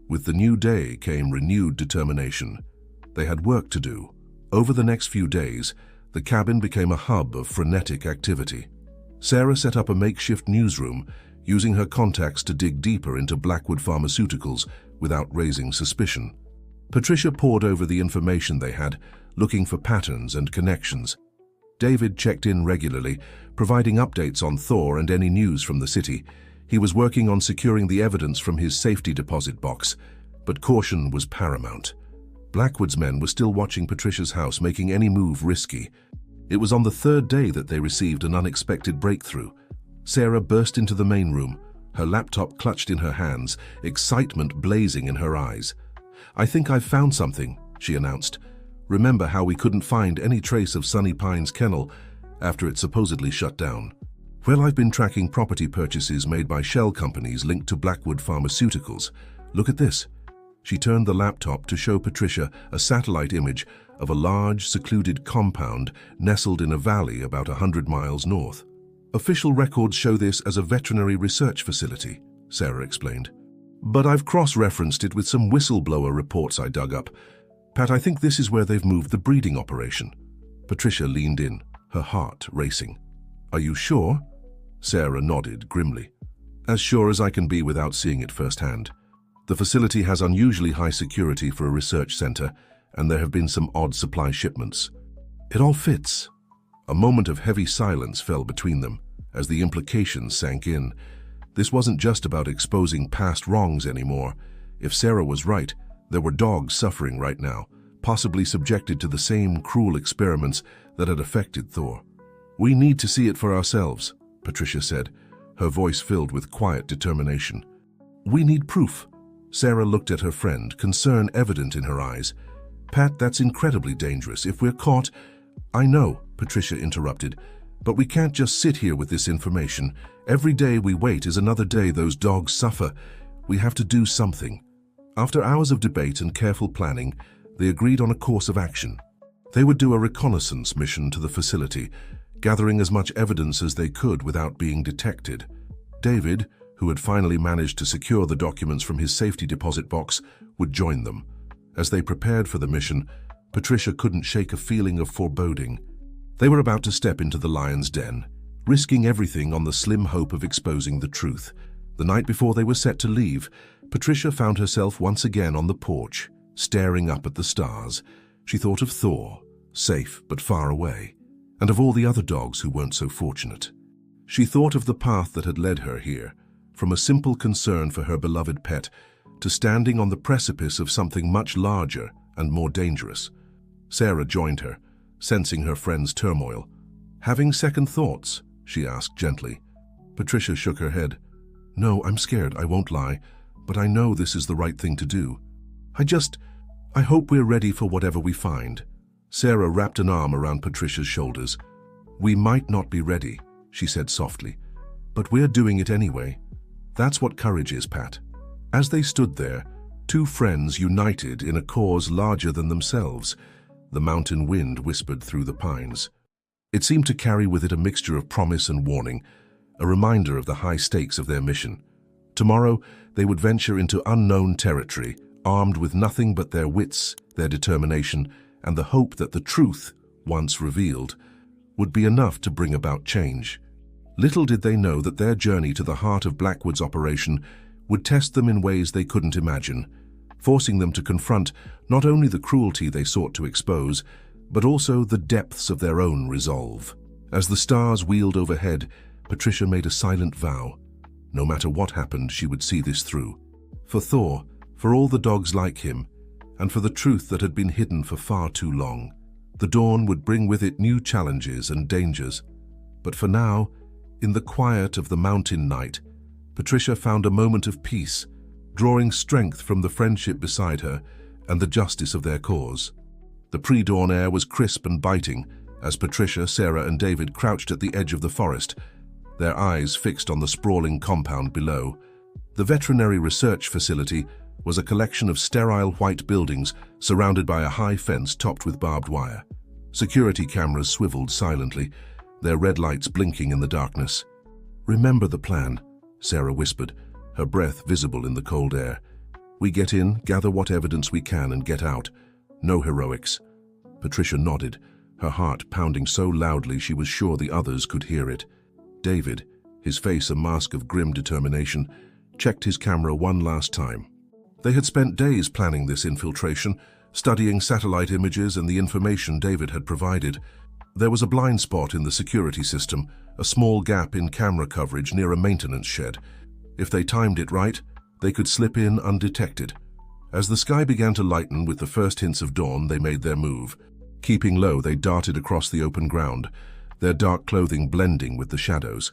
With the new day came renewed determination. They had work to do. Over the next few days, the cabin became a hub of frenetic activity. Sarah set up a makeshift newsroom, using her contacts to dig deeper into Blackwood Pharmaceuticals without raising suspicion. Patricia pored over the information they had, looking for patterns and connections. David checked in regularly, providing updates on Thor and any news from the city. He was working on securing the evidence from his safety deposit box, but caution was paramount. Blackwood's men were still watching Patricia's house, making any move risky. It was on the third day that they received an unexpected breakthrough. Sarah burst into the main room, her laptop clutched in her hands, excitement blazing in her eyes. "I think I've found something," she announced. "Remember how we couldn't find any trace of Sunny Pine's kennel after it supposedly shut down? Well, I've been tracking property purchases made by shell companies linked to Blackwood Pharmaceuticals. Look at this." She turned the laptop to show Patricia a satellite image of a large, secluded compound nestled in a valley about 100 miles north. "Official records show this as a veterinary research facility," Sarah explained. "But I've cross-referenced it with some whistleblower reports I dug up. Pat, I think this is where they've moved the breeding operation." Patricia leaned in, her heart racing. "Are you sure?" Sarah nodded grimly. "As sure as I can be without seeing it firsthand. The facility has unusually high security for a research center, and there have been some odd supply shipments. It all fits." A moment of heavy silence fell between them, as the implications sank in. This wasn't just about exposing past wrongs anymore. If Sarah was right, there were dogs suffering right now, possibly subjected to the same cruel experiments that had affected Thor. "We need to see it for ourselves," Patricia said, her voice filled with quiet determination. "We need proof." Sarah looked at her friend, concern evident in her eyes. "Pat, that's incredibly dangerous. If we're caught—" "I know," Patricia interrupted, "but we can't just sit here with this information. Every day we wait is another day those dogs suffer. We have to do something." After hours of debate and careful planning, they agreed on a course of action. They would do a reconnaissance mission to the facility, gathering as much evidence as they could without being detected. David, who had finally managed to secure the documents from his safety deposit box, would join them. As they prepared for the mission, Patricia couldn't shake a feeling of foreboding. They were about to step into the lion's den, risking everything on the slim hope of exposing the truth. The night before they were set to leave, Patricia found herself once again on the porch, staring up at the stars. She thought of Thor, safe but far away, and of all the other dogs who weren't so fortunate. She thought of the path that had led her here, from a simple concern for her beloved pet to standing on the precipice of something much larger and more dangerous. Sarah joined her, sensing her friend's turmoil. "Having second thoughts?" she asked gently. Patricia shook her head. "No, I'm scared, I won't lie, but I know this is the right thing to do. I hope we're ready for whatever we find." Sarah wrapped an arm around Patricia's shoulders. "We might not be ready," she said softly, "but we're doing it anyway. That's what courage is, Pat." As they stood there, two friends united in a cause larger than themselves, the mountain wind whispered through the pines. It seemed to carry with it a mixture of promise and warning, a reminder of the high stakes of their mission. Tomorrow, they would venture into unknown territory, armed with nothing but their wits, their determination, and the hope that the truth, once revealed, would be enough to bring about change. Little did they know that their journey to the heart of Blackwood's operation would test them in ways they couldn't imagine, forcing them to confront not only the cruelty they sought to expose, but also the depths of their own resolve. As the stars wheeled overhead, Patricia made a silent vow. No matter what happened, she would see this through. For Thor, for all the dogs like him, and for the truth that had been hidden for far too long. The dawn would bring with it new challenges and dangers. But for now, in the quiet of the mountain night, Patricia found a moment of peace, drawing strength from the friendship beside her and the justice of their cause. The pre-dawn air was crisp and biting as Patricia, Sarah, and David crouched at the edge of the forest, their eyes fixed on the sprawling compound below. The veterinary research facility was a collection of sterile white buildings surrounded by a high fence topped with barbed wire. Security cameras swiveled silently, their red lights blinking in the darkness. "Remember the plan," Sarah whispered, her breath visible in the cold air. "We get in, gather what evidence we can, and get out. No heroics." Patricia nodded, her heart pounding so loudly she was sure the others could hear it. David, his face a mask of grim determination, checked his camera one last time. They had spent days planning this infiltration, studying satellite images and the information David had provided. There was a blind spot in the security system, a small gap in camera coverage near a maintenance shed. If they timed it right, they could slip in undetected. As the sky began to lighten with the first hints of dawn, they made their move. Keeping low, they darted across the open ground, their dark clothing blending with the shadows.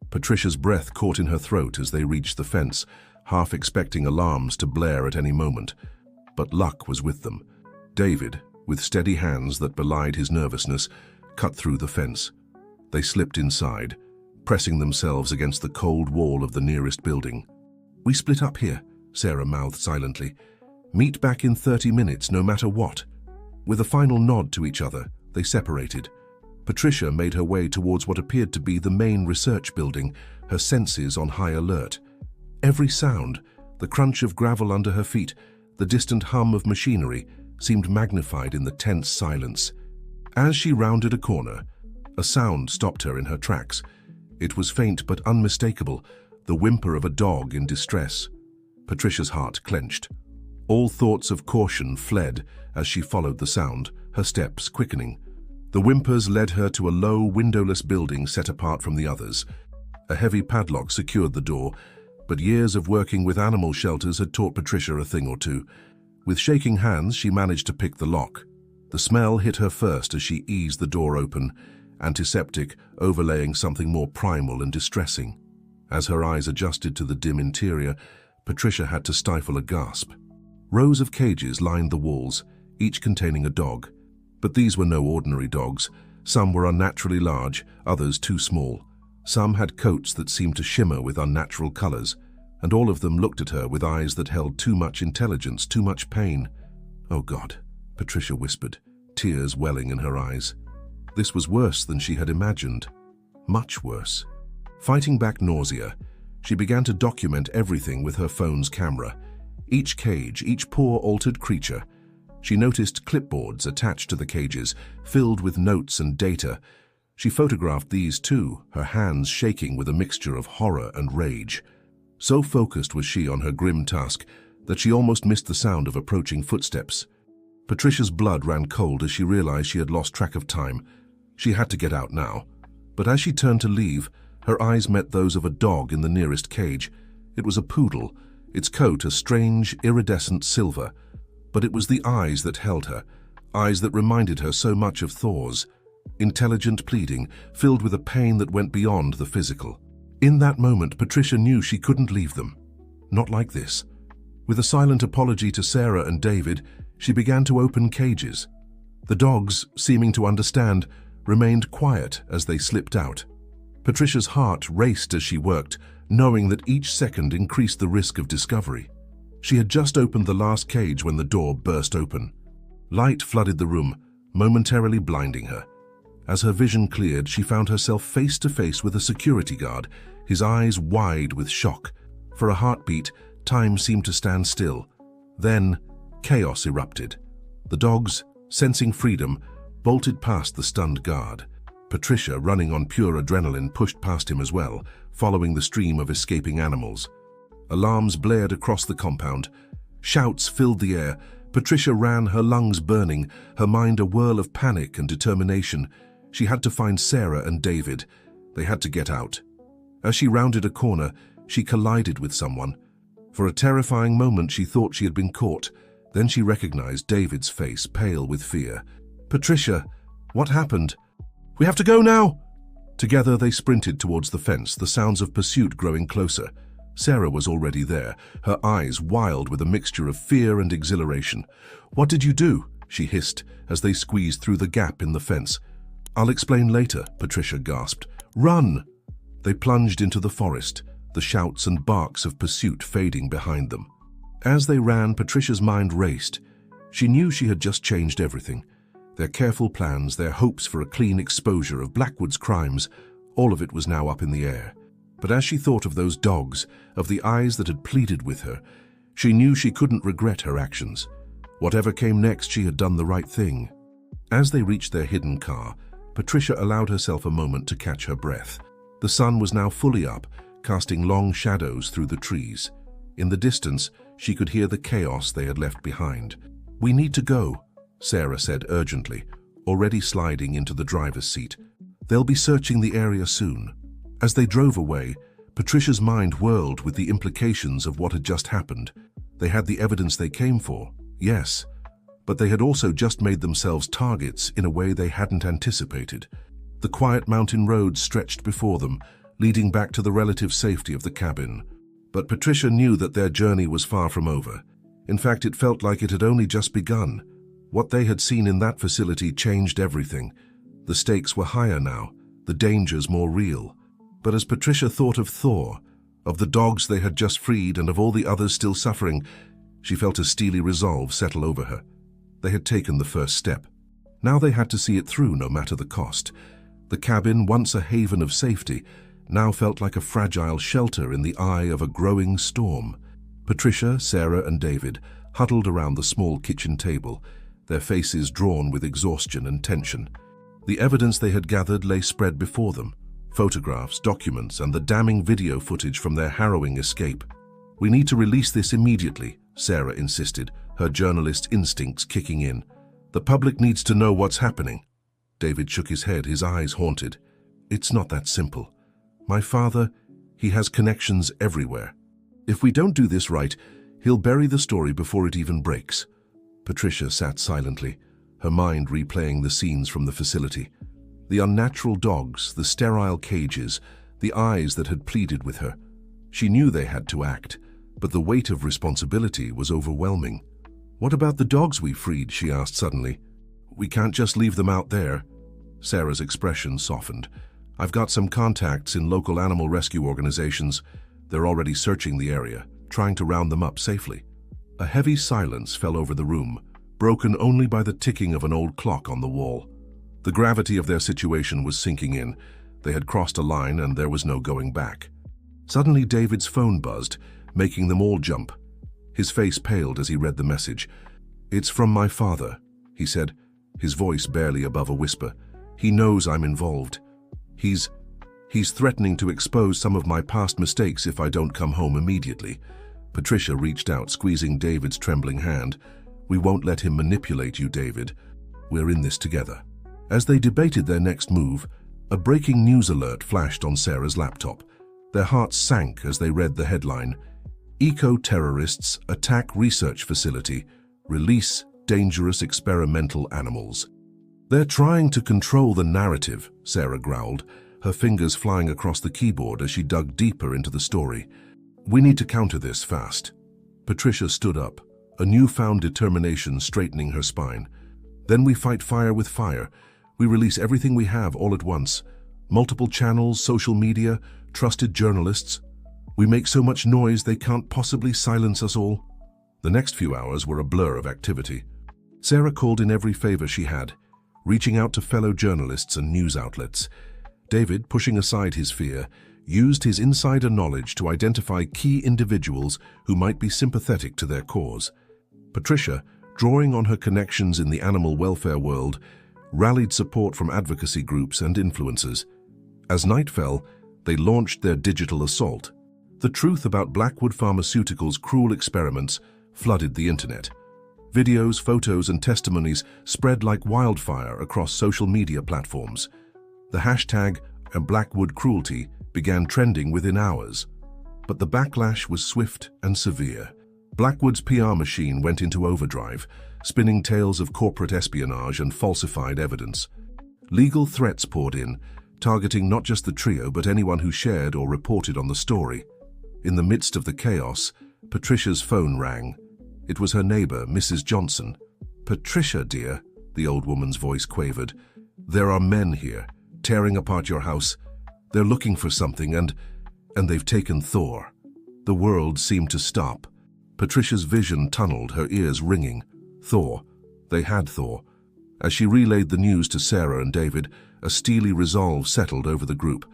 Patricia's breath caught in her throat as they reached the fence, half expecting alarms to blare at any moment. But luck was with them. David, with steady hands that belied his nervousness, cut through the fence. They slipped inside, pressing themselves against the cold wall of the nearest building. "We split up here," Sarah mouthed silently. "Meet back in 30 minutes, no matter what." With a final nod to each other, they separated. Patricia made her way towards what appeared to be the main research building, her senses on high alert. Every sound, the crunch of gravel under her feet, the distant hum of machinery, seemed magnified in the tense silence. As she rounded a corner, a sound stopped her in her tracks. It was faint but unmistakable, the whimper of a dog in distress. Patricia's heart clenched. All thoughts of caution fled as she followed the sound, her steps quickening. The whimpers led her to a low, windowless building set apart from the others. A heavy padlock secured the door, but years of working with animal shelters had taught Patricia a thing or two. With shaking hands, she managed to pick the lock. The smell hit her first as she eased the door open, antiseptic overlaying something more primal and distressing. As her eyes adjusted to the dim interior, Patricia had to stifle a gasp. Rows of cages lined the walls, each containing a dog. But these were no ordinary dogs. Some were unnaturally large, others too small. Some had coats that seemed to shimmer with unnatural colors, and all of them looked at her with eyes that held too much intelligence, too much pain. "Oh God," Patricia whispered, tears welling in her eyes. This was worse than she had imagined. Much worse. Fighting back nausea, she began to document everything with her phone's camera. Each cage, each poor altered creature. She noticed clipboards attached to the cages, filled with notes and data. She photographed these too, her hands shaking with a mixture of horror and rage. So focused was she on her grim task that she almost missed the sound of approaching footsteps. Patricia's blood ran cold as she realized she had lost track of time. She had to get out now. But as she turned to leave, her eyes met those of a dog in the nearest cage. It was a poodle, its coat a strange, iridescent silver. But it was the eyes that held her, eyes that reminded her so much of Thor's. Intelligent pleading, filled with a pain that went beyond the physical. In that moment, Patricia knew she couldn't leave them. Not like this. With a silent apology to Sarah and David, she began to open cages. The dogs, seeming to understand, remained quiet as they slipped out. Patricia's heart raced as she worked, knowing that each second increased the risk of discovery. She had just opened the last cage when the door burst open. Light flooded the room, momentarily blinding her. As her vision cleared, she found herself face to face with a security guard, his eyes wide with shock. For a heartbeat, time seemed to stand still. Then, chaos erupted. The dogs, sensing freedom, bolted past the stunned guard. Patricia, running on pure adrenaline, pushed past him as well, following the stream of escaping animals. Alarms blared across the compound. Shouts filled the air. Patricia ran, her lungs burning, her mind a whirl of panic and determination. She had to find Sarah and David. They had to get out. As she rounded a corner, she collided with someone. For a terrifying moment, she thought she had been caught. Then she recognized David's face, pale with fear. "Patricia, what happened?" "We have to go now!" Together they sprinted towards the fence, the sounds of pursuit growing closer. Sarah was already there, her eyes wild with a mixture of fear and exhilaration. "What did you do?" she hissed as they squeezed through the gap in the fence. "I'll explain later," Patricia gasped. "Run!" They plunged into the forest, the shouts and barks of pursuit fading behind them. As they ran, Patricia's mind raced. She knew she had just changed everything. Their careful plans, their hopes for a clean exposure of Blackwood's crimes, all of it was now up in the air. But as she thought of those dogs, of the eyes that had pleaded with her, she knew she couldn't regret her actions. Whatever came next, she had done the right thing. As they reached their hidden car, Patricia allowed herself a moment to catch her breath. The sun was now fully up, casting long shadows through the trees. In the distance, she could hear the chaos they had left behind. "We need to go," Sarah said urgently, already sliding into the driver's seat. "They'll be searching the area soon." As they drove away, Patricia's mind whirled with the implications of what had just happened. They had the evidence they came for, yes, but they had also just made themselves targets in a way they hadn't anticipated. The quiet mountain road stretched before them, leading back to the relative safety of the cabin. But Patricia knew that their journey was far from over. In fact, it felt like it had only just begun. What they had seen in that facility changed everything. The stakes were higher now, the dangers more real. But as Patricia thought of Thor, of the dogs they had just freed, and of all the others still suffering, she felt a steely resolve settle over her. They had taken the first step. Now they had to see it through, no matter the cost. The cabin, once a haven of safety, now felt like a fragile shelter in the eye of a growing storm. Patricia, Sarah, and David huddled around the small kitchen table, their faces drawn with exhaustion and tension. The evidence they had gathered lay spread before them. Photographs, documents, and the damning video footage from their harrowing escape. "We need to release this immediately," Sarah insisted, her journalist instincts kicking in. "The public needs to know what's happening." David shook his head, his eyes haunted. "It's not that simple. My father, he has connections everywhere. If we don't do this right, he'll bury the story before it even breaks." Patricia sat silently, her mind replaying the scenes from the facility. The unnatural dogs, the sterile cages, the eyes that had pleaded with her. She knew they had to act, but the weight of responsibility was overwhelming. "What about the dogs we freed?" she asked suddenly. "We can't just leave them out there." Sarah's expression softened. "I've got some contacts in local animal rescue organizations. They're already searching the area, trying to round them up safely." A heavy silence fell over the room, broken only by the ticking of an old clock on the wall. The gravity of their situation was sinking in. They had crossed a line and there was no going back. Suddenly David's phone buzzed, making them all jump. His face paled as he read the message. "It's from my father," he said, his voice barely above a whisper. "He knows I'm involved. He's threatening to expose some of my past mistakes if I don't come home immediately." Patricia reached out, squeezing David's trembling hand. "We won't let him manipulate you, David. We're in this together." As they debated their next move, a breaking news alert flashed on Sarah's laptop. Their hearts sank as they read the headline, "Eco-terrorists attack research facility, release dangerous experimental animals." "They're trying to control the narrative," Sarah growled, her fingers flying across the keyboard as she dug deeper into the story. "We need to counter this fast." Patricia stood up, a newfound determination straightening her spine. "Then we fight fire with fire. We release everything we have all at once. Multiple channels, social media, trusted journalists. We make so much noise they can't possibly silence us all." The next few hours were a blur of activity. Sarah called in every favor she had, reaching out to fellow journalists and news outlets. David, pushing aside his fear, used his insider knowledge to identify key individuals who might be sympathetic to their cause. Patricia, drawing on her connections in the animal welfare world, rallied support from advocacy groups and influencers. As night fell, they launched their digital assault. The truth about Blackwood Pharmaceuticals' cruel experiments flooded the internet. Videos, photos, and testimonies spread like wildfire across social media platforms. The hashtag #Blackwood Cruelty began trending within hours. But the backlash was swift and severe. Blackwood's PR machine went into overdrive, spinning tales of corporate espionage and falsified evidence. Legal threats poured in, targeting not just the trio but anyone who shared or reported on the story. In the midst of the chaos, Patricia's phone rang. It was her neighbor, Mrs. Johnson. "Patricia, dear," the old woman's voice quavered, "there are men here, tearing apart your house. They're looking for something and they've taken Thor." The world seemed to stop. Patricia's vision tunneled, her ears ringing. Thor. They had Thor. As she relayed the news to Sarah and David, a steely resolve settled over the group.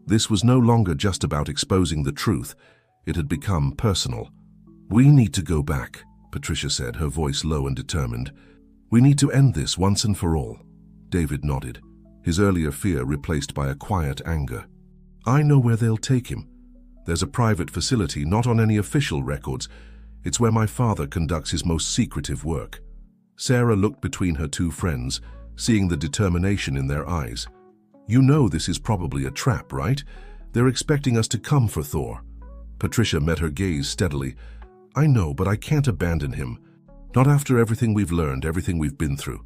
This was no longer just about exposing the truth. It had become personal. "We need to go back," Patricia said, her voice low and determined. "We need to end this once and for all." David nodded, his earlier fear replaced by a quiet anger. "I know where they'll take him. There's a private facility, not on any official records. It's where my father conducts his most secretive work." Sarah looked between her two friends, seeing the determination in their eyes. "You know this is probably a trap, right? They're expecting us to come for Thor." Patricia met her gaze steadily. "I know, but I can't abandon him. Not after everything we've learned, everything we've been through."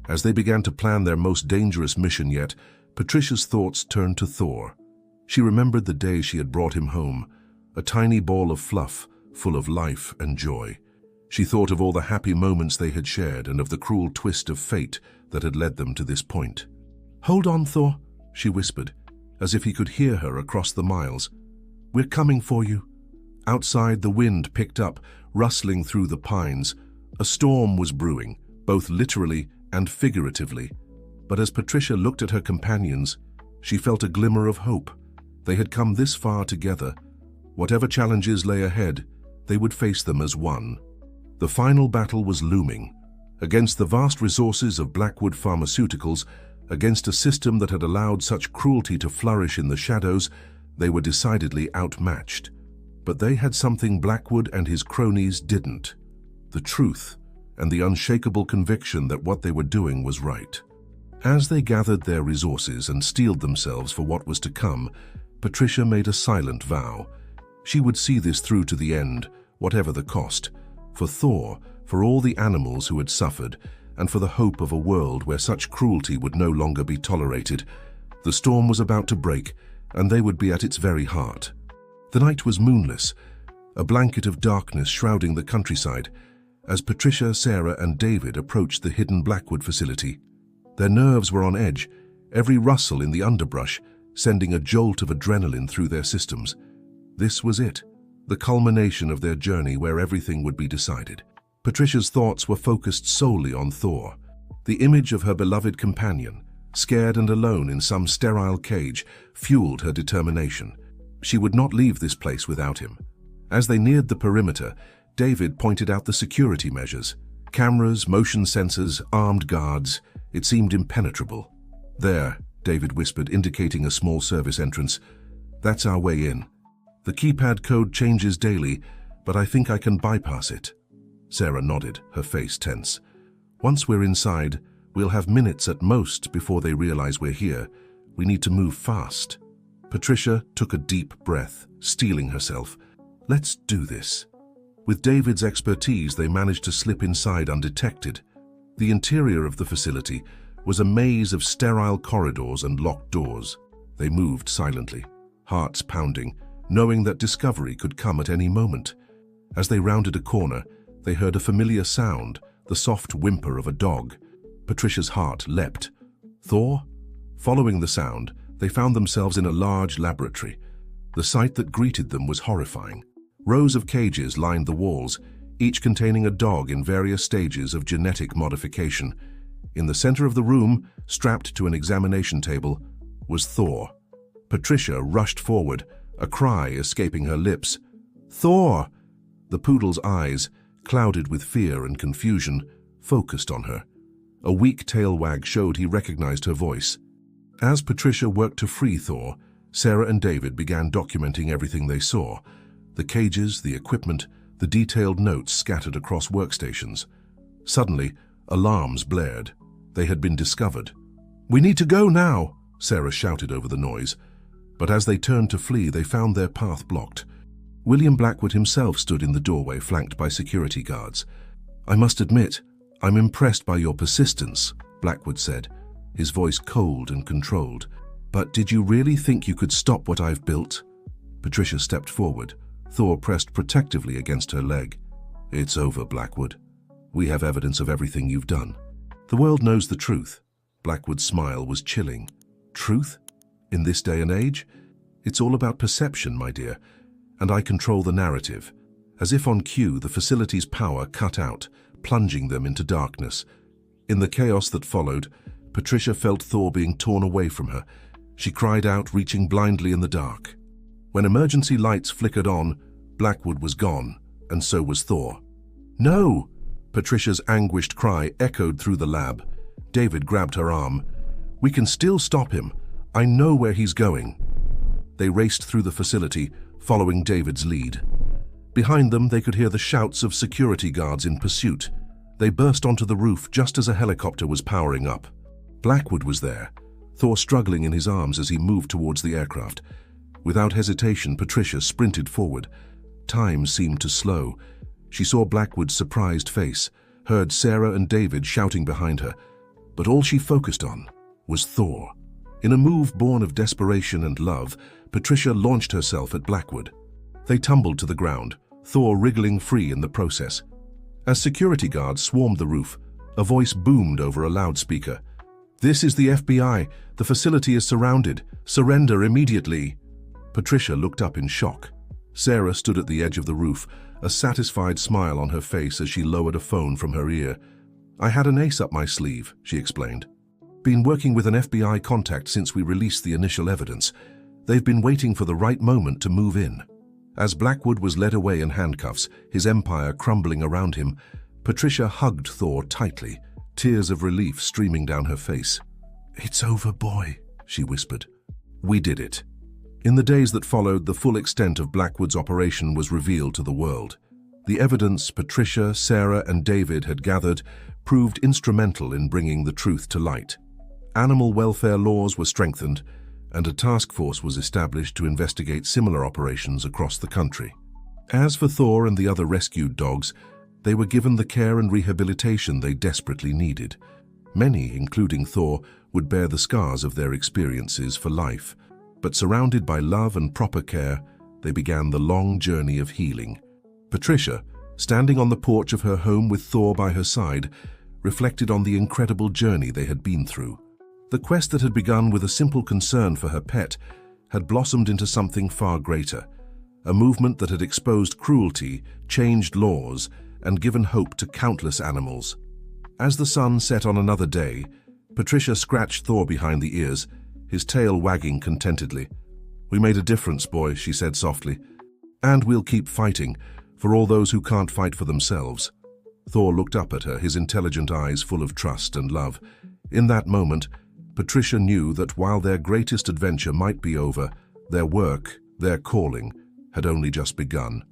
As they began to plan their most dangerous mission yet, Patricia's thoughts turned to Thor. She remembered the day she had brought him home, a tiny ball of fluff, full of life and joy. She thought of all the happy moments they had shared and of the cruel twist of fate that had led them to this point. "Hold on, Thor," she whispered, as if he could hear her across the miles. "We're coming for you." Outside, the wind picked up, rustling through the pines. A storm was brewing, both literally and figuratively. But as Patricia looked at her companions, she felt a glimmer of hope. They had come this far together. Whatever challenges lay ahead, they would face them as one. The final battle was looming. Against the vast resources of Blackwood Pharmaceuticals, against a system that had allowed such cruelty to flourish in the shadows, they were decidedly outmatched. But they had something Blackwood and his cronies didn't: the truth and the unshakable conviction that what they were doing was right. As they gathered their resources and steeled themselves for what was to come, Patricia made a silent vow. She would see this through to the end, whatever the cost. For Thor, for all the animals who had suffered, and for the hope of a world where such cruelty would no longer be tolerated. The storm was about to break, and they would be at its very heart. The night was moonless, a blanket of darkness shrouding the countryside, as Patricia, Sarah, and David approached the hidden Blackwood facility. Their nerves were on edge, every rustle in the underbrush sending a jolt of adrenaline through their systems. This was it, the culmination of their journey where everything would be decided. Patricia's thoughts were focused solely on Thor. The image of her beloved companion, scared and alone in some sterile cage, fueled her determination. She would not leave this place without him. As they neared the perimeter, David pointed out the security measures. Cameras, motion sensors, armed guards. It seemed impenetrable. "There," David whispered, indicating a small service entrance. "That's our way in. The keypad code changes daily, but I think I can bypass it." Sarah nodded, her face tense. "Once we're inside, we'll have minutes at most before they realize we're here. We need to move fast." Patricia took a deep breath, steeling herself. "Let's do this." With David's expertise, they managed to slip inside undetected. The interior of the facility was a maze of sterile corridors and locked doors. They moved silently, hearts pounding, knowing that discovery could come at any moment. As they rounded a corner, they heard a familiar sound, the soft whimper of a dog. Patricia's heart leapt. Thor? Following the sound, they found themselves in a large laboratory. The sight that greeted them was horrifying. Rows of cages lined the walls, each containing a dog in various stages of genetic modification. In the center of the room, strapped to an examination table, was Thor. Patricia rushed forward, a cry escaping her lips. "Thor!" The poodle's eyes, clouded with fear and confusion, focused on her. A weak tail wag showed he recognized her voice. As Patricia worked to free Thor, Sarah and David began documenting everything they saw. The cages, the equipment, the detailed notes scattered across workstations. Suddenly, alarms blared. They had been discovered. "We need to go now!" Sarah shouted over the noise. But as they turned to flee, they found their path blocked. William Blackwood himself stood in the doorway, flanked by security guards. "I must admit, I'm impressed by your persistence," Blackwood said, his voice cold and controlled. "But did you really think you could stop what I've built?" Patricia stepped forward. Thor pressed protectively against her leg. "It's over, Blackwood. We have evidence of everything you've done. The world knows the truth." Blackwood's smile was chilling. "Truth? In this day and age? It's all about perception, my dear, and I control the narrative." As if on cue, the facility's power cut out, plunging them into darkness. In the chaos that followed, Patricia felt Thor being torn away from her. She cried out, reaching blindly in the dark. When emergency lights flickered on, Blackwood was gone, and so was Thor. "No!" Patricia's anguished cry echoed through the lab. David grabbed her arm. "We can still stop him. I know where he's going." They raced through the facility, following David's lead. Behind them, they could hear the shouts of security guards in pursuit. They burst onto the roof just as a helicopter was powering up. Blackwood was there, Thor struggling in his arms as he moved towards the aircraft. Without hesitation, Patricia sprinted forward. Time seemed to slow. She saw Blackwood's surprised face, heard Sarah and David shouting behind her, but all she focused on was Thor. In a move born of desperation and love, Patricia launched herself at Blackwood. They tumbled to the ground, Thor wriggling free in the process. As security guards swarmed the roof, a voice boomed over a loudspeaker. "This is the FBI. The facility is surrounded. Surrender immediately." Patricia looked up in shock. Sarah stood at the edge of the roof, a satisfied smile on her face as she lowered a phone from her ear. "I had an ace up my sleeve," she explained. "Been working with an FBI contact since we released the initial evidence. They've been waiting for the right moment to move in." As Blackwood was led away in handcuffs, his empire crumbling around him, Patricia hugged Thor tightly, tears of relief streaming down her face. "It's over, boy," she whispered. "We did it." In the days that followed, the full extent of Blackwood's operation was revealed to the world. The evidence Patricia, Sarah, and David had gathered proved instrumental in bringing the truth to light. Animal welfare laws were strengthened, and a task force was established to investigate similar operations across the country. As for Thor and the other rescued dogs, they were given the care and rehabilitation they desperately needed. Many, including Thor, would bear the scars of their experiences for life, but surrounded by love and proper care, they began the long journey of healing. Patricia, standing on the porch of her home with Thor by her side, reflected on the incredible journey they had been through. The quest that had begun with a simple concern for her pet had blossomed into something far greater, a movement that had exposed cruelty, changed laws, and given hope to countless animals. As the sun set on another day, Patricia scratched Thor behind the ears, his tail wagging contentedly. "We made a difference, boy," she said softly. "And we'll keep fighting, for all those who can't fight for themselves." Thor looked up at her, his intelligent eyes full of trust and love. In that moment, Patricia knew that while their greatest adventure might be over, their work, their calling, had only just begun.